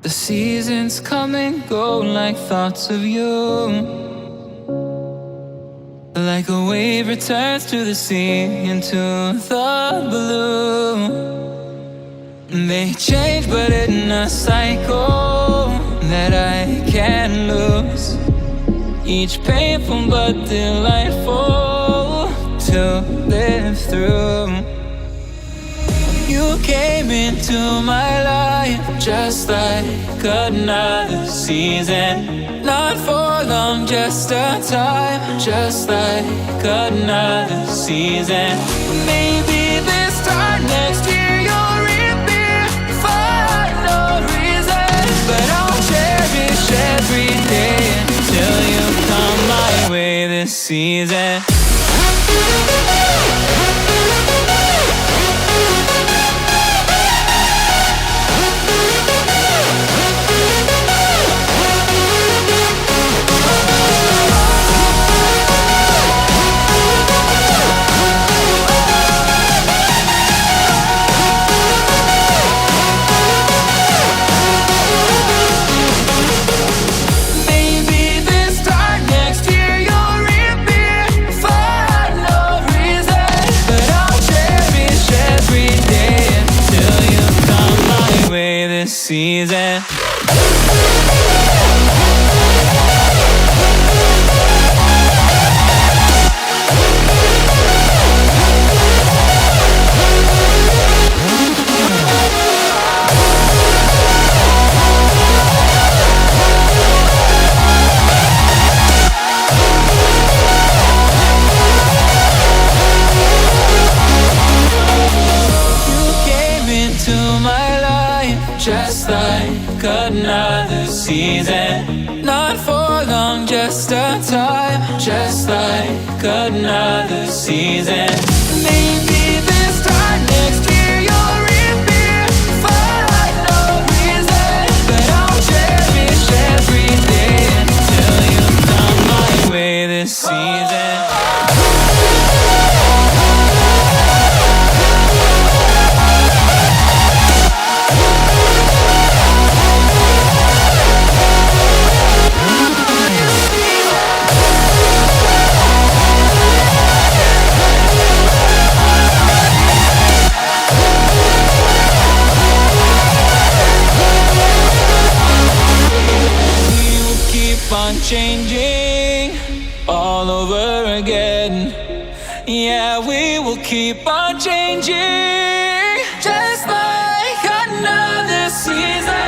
The seasons come and go like thoughts of you. Like a wave returns to the sea into the blue. They change but in a cycle that I can't lose. Each painful but delightful to live through. You came into my life just like another season. Not for long, just a time, just like another season. Maybe this time next year you'll reappear for no reason. But I'll cherish every day until you come my way this season. Season. Just like another season. Not for long, just a time. Just like another season. Maybe this time next year you'll reappear for no reason. But I'll cherish every day until you come my way this season. Changing all over again. Yeah, we will keep on changing. Just like another season.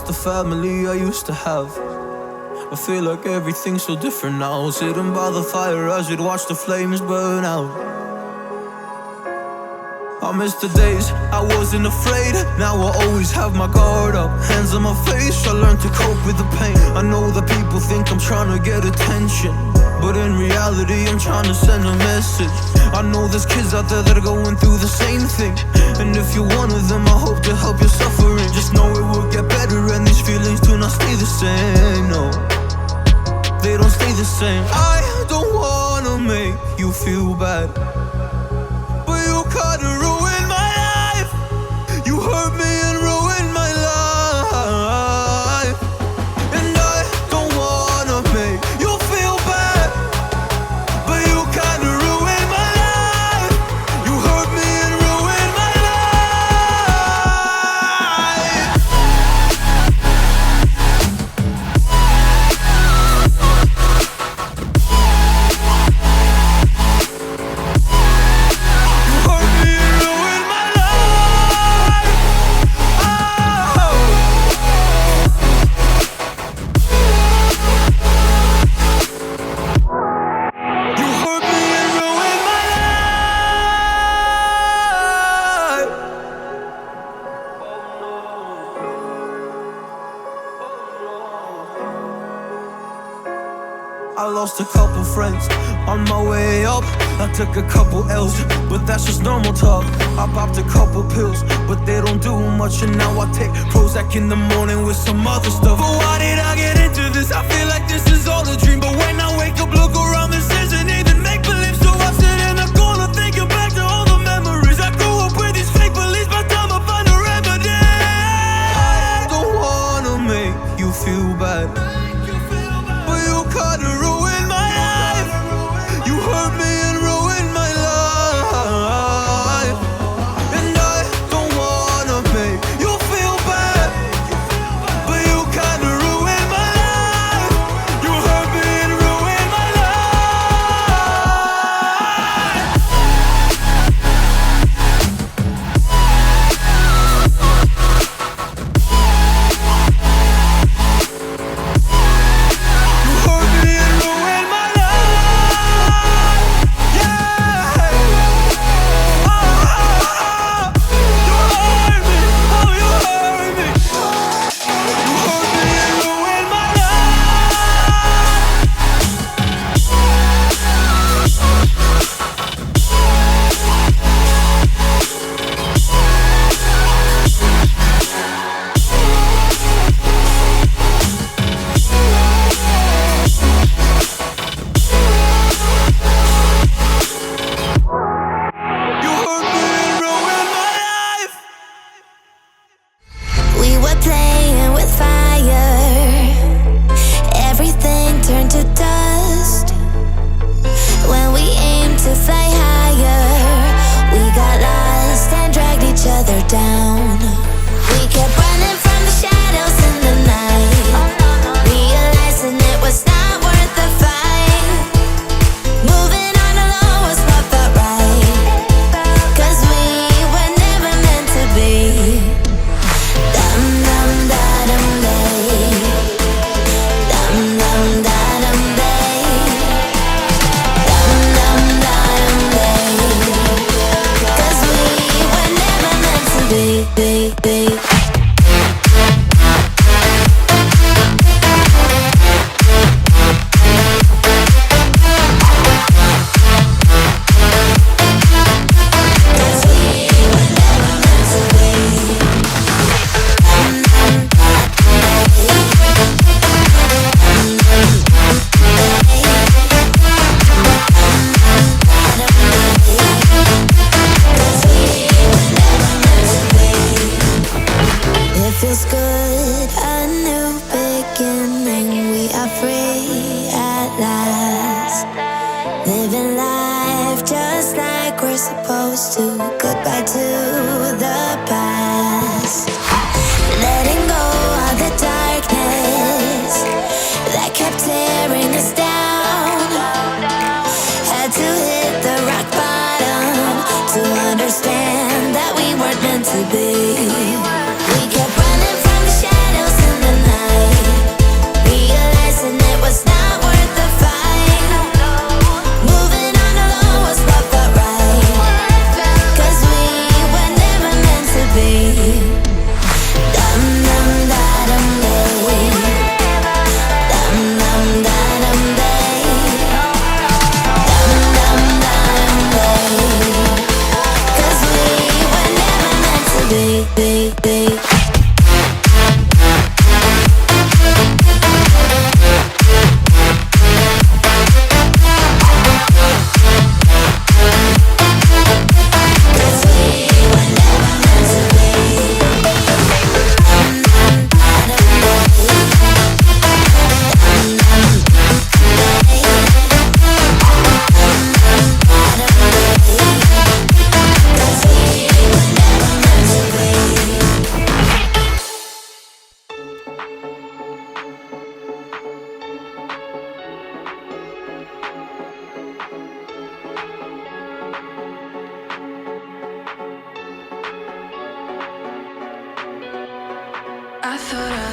The family I used to have. I feel like everything's so different now. Sitting by the fire as we'd watch the flames burn out. I miss the days I wasn't afraid. Now I always have my guard up. Hands on my face, I learned to cope with the pain. I know that people think I'm trying to get attention, but in reality I'm trying to send a message. I know there's kids out there that are going through the same thing, and if you're one of them, I hope to help your suffering. Just know it will get better and these feelings do not stay the same. No, they don't stay the same. I don't wanna make you feel bad, but you kinda ruined my life. You hurt me and ruined my life. And I don't wanna make you feel bad, but you kinda ruined my life. lost a couple friends on my way up. I took a couple L's, but that's just normal talk. I popped a couple pills, but they don't do much. And now I take Prozac in the morning with some other stuff. But why did I get into this? I feel like this is all a dream. But when I wake up, look around, this isn't even make-believe. So I sit in the corner thinking back to all the memories. I grew up with these fake beliefs, by the time I find a remedy. I don't wanna make you feel bad, but you kinda ruined my life. You hurt me and ruined my life. And I don't wanna make you feel bad, but you kinda ruined my life. You hurt me and ruined my I thought